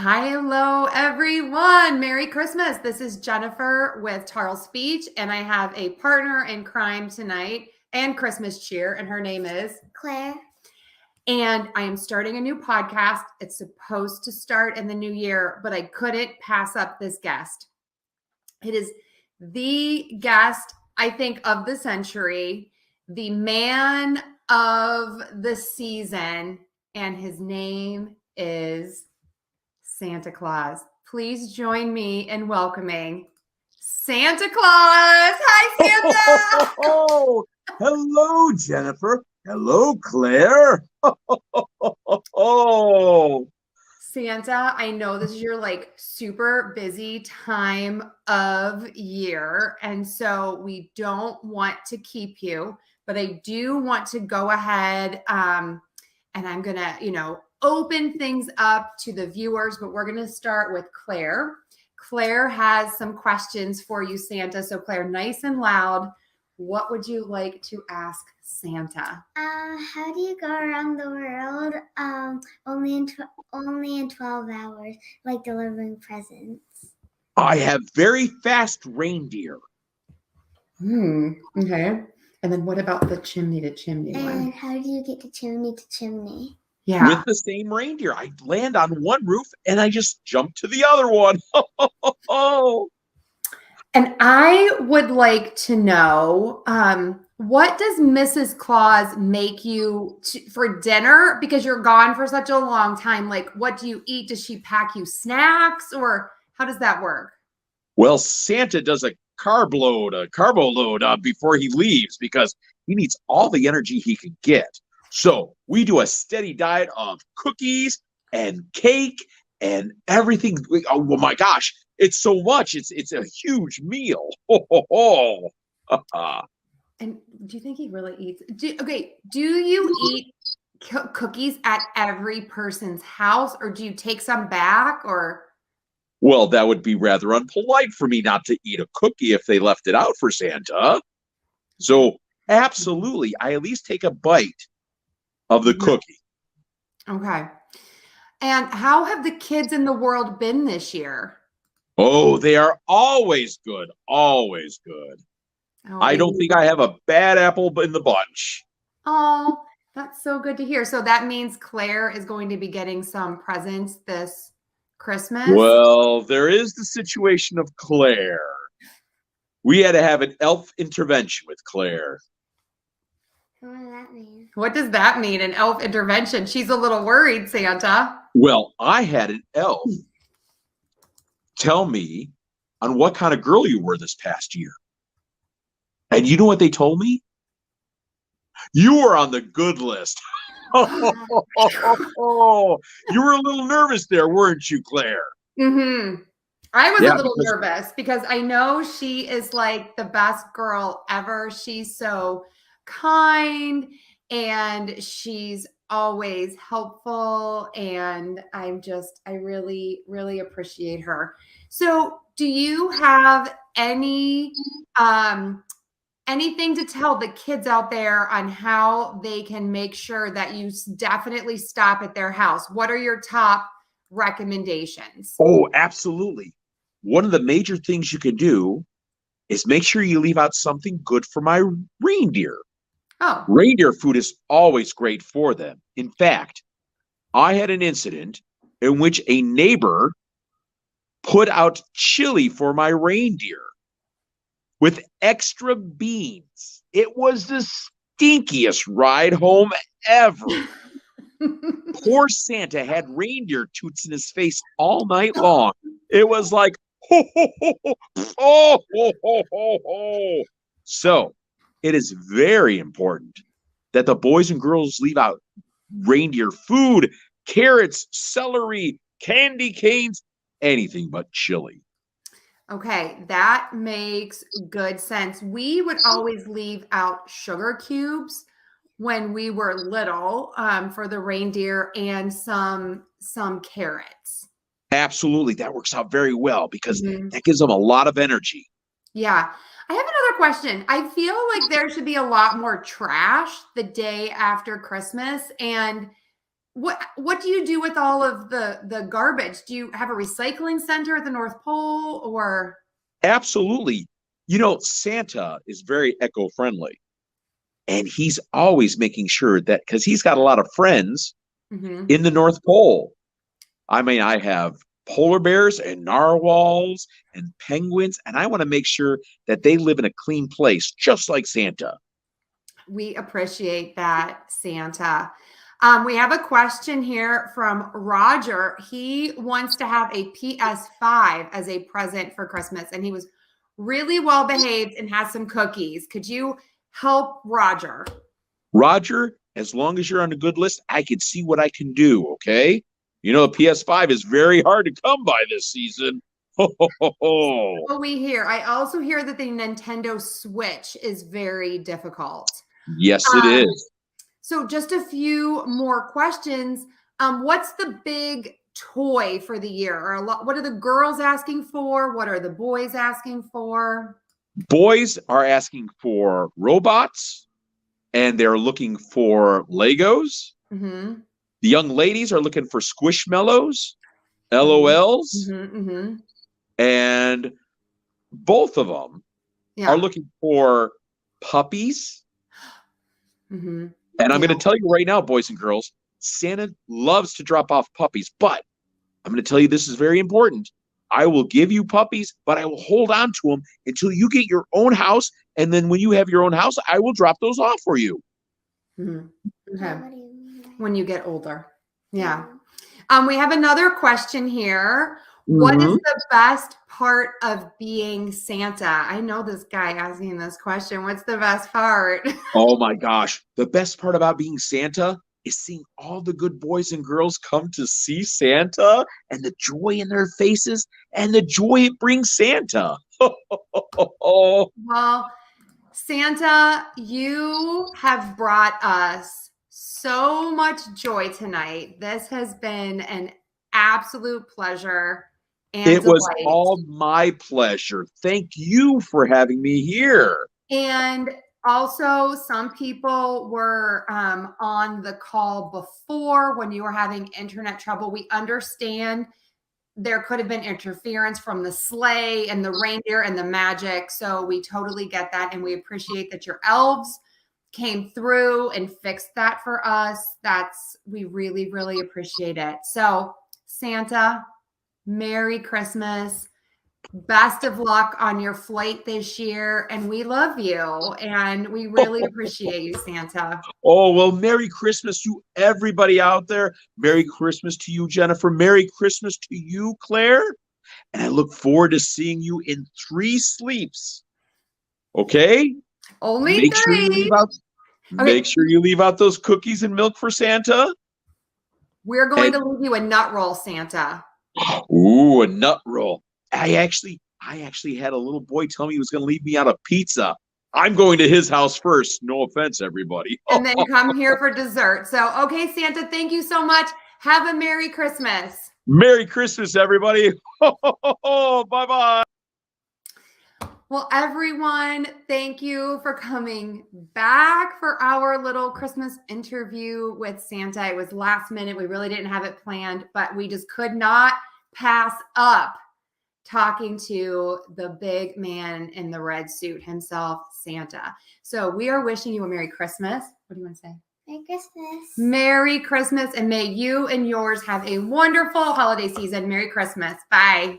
Hello, everyone. Merry Christmas. This is Jennifer with Tarle Speech, and I have a partner in crime tonight and Christmas cheer, and her name is Claire. And I am starting a new podcast. It's supposed to start in the new year, but I couldn't pass up this guest. It is the guest, I think, of the century, the man of the season, and his name is Santa Claus. Please join me in welcoming Santa Claus. Hi, Santa. Oh, hello, Jennifer. Hello, Claire. Oh, Santa, I know this is your super busy time of year, and so we don't want to keep you, but I do want to go ahead and I'm gonna, open things up to the viewers, but we're gonna start with Claire. Claire has some questions for you, Santa. So Claire, nice and loud, what would you like to ask Santa? How do you go around the world only in 12 hours, like delivering presents? I have very fast reindeer. Okay. And then what about the chimney to chimney one? And how do you get to chimney to chimney? Yeah. With the same reindeer. I land on one roof and I just jump to the other one. Oh. And I would like to know, what does Mrs. Claus make you for dinner? Because you're gone for such a long time. Like, what do you eat? Does she pack you snacks, or how does that work? Well, Santa does a carbo load before he leaves because he needs all the energy he can get. So we do a steady diet of cookies and cake and everything. Oh my gosh, it's so much. It's a huge meal. And do you think he really eats? Do you eat cookies at every person's house, or do you take some back, or? Well, that would be rather unpolite for me not to eat a cookie if they left it out for Santa. So absolutely, I at least take a bite of the cookie. Okay. And how have the kids in the world been this year? Oh, they are always good. Always good. Oh, I don't think I have a bad apple in the bunch. Oh, that's so good to hear. So that means Claire is going to be getting some presents this Christmas? Well, there is the situation of Claire. We had to have an elf intervention with Claire. What does that mean? What does that mean, an elf intervention? She's a little worried, Santa. Well, I had an elf tell me on what kind of girl you were this past year. And you know what they told me? You were on the good list. You were a little nervous there, weren't you, Claire? Mm-hmm. I was a little nervous because I know she is like the best girl ever. She's so kind and she's always helpful, and I really, really appreciate her. So do you have anything to tell the kids out there on how they can make sure that you definitely stop at their house? What are your top recommendations? Oh, absolutely. One of the major things you can do is make sure you leave out something good for my reindeer. Oh. Reindeer food is always great for them. In fact, I had an incident in which a neighbor put out chili for my reindeer with extra beans. It was the stinkiest ride home ever. Poor Santa had reindeer toots in his face all night long. It was like, ho, ho, ho, ho, oh, ho, ho, ho, ho. So it is very important that the boys and girls leave out reindeer food, carrots, celery, candy canes, anything but chili. Okay, that makes good sense. We would always leave out sugar cubes when we were little for the reindeer, and some carrots. Absolutely. That works out very well because that gives them a lot of energy. Yeah. I have another question. I feel like there should be a lot more trash the day after Christmas. And what do you do with all of the garbage? Do you have a recycling center at the North Pole or? Absolutely. Santa is very eco-friendly, and he's always making sure that because he's got a lot of friends Mhm. in the North Pole. I mean, I have polar bears and narwhals and penguins, and I want to make sure that they live in a clean place, just like Santa. We appreciate that, Santa. We have a question here from Roger. He wants to have a PS5 as a present for Christmas, and he was really well behaved and has some cookies. Could you help Roger? Roger, as long as you're on a good list, I can see what I can do, okay? The PS5 is very hard to come by this season. Ho, ho, ho, ho. What we hear. I also hear that the Nintendo Switch is very difficult. Yes, it is. So just a few more questions. What's the big toy for the year? Or what are the girls asking for? What are the boys asking for? Boys are asking for robots, and they're looking for Legos. Mm-hmm. The young ladies are looking for Squishmallows, Mm-hmm. LOLs, Mm-hmm. and both of them are looking for puppies. Mm-hmm. And I'm going to tell you right now, boys and girls, Santa loves to drop off puppies, but I'm going to tell you this is very important. I will give you puppies, but I will hold on to them until you get your own house. And then when you have your own house, I will drop those off for you. Mm-hmm. Okay. What do you mean? When you get older. Yeah. We have another question here. Mm-hmm. What is the best part of being Santa? I know this guy asking this question. What's the best part? Oh my gosh. The best part about being Santa is seeing all the good boys and girls come to see Santa and the joy in their faces and the joy it brings Santa. Well, Santa, you have brought us so much joy tonight. This has been an absolute pleasure and it was delight. all my pleasure. Thank you for having me here. And also, some people were on the call before when you were having internet trouble. We understand there could have been interference from the sleigh and the reindeer and the magic. So we totally get that. And we appreciate that your elves came through and fixed that for us. We really, really appreciate it. So Santa, Merry Christmas. Best of luck on your flight this year. And we love you. And we really appreciate you, Santa. Oh, well, Merry Christmas to everybody out there. Merry Christmas to you, Jennifer. Merry Christmas to you, Claire. And I look forward to seeing you in 3 sleeps. Okay? Only Make 3. sure you leave out, Make sure you leave out those cookies and milk for Santa. We're going to leave you a nut roll, Santa. Ooh, a nut roll. I actually had a little boy tell me he was going to leave me out a pizza. I'm going to his house first. No offense, everybody. And then come here for dessert. So, okay, Santa, thank you so much. Have a Merry Christmas. Merry Christmas, everybody. Bye-bye. Well, everyone, thank you for coming back for our little Christmas interview with Santa. It was last minute. We really didn't have it planned, but we just could not pass up talking to the big man in the red suit himself, Santa. So we are wishing you a Merry Christmas. What do you want to say? Merry Christmas. Merry Christmas, and may you and yours have a wonderful holiday season. Merry Christmas. Bye.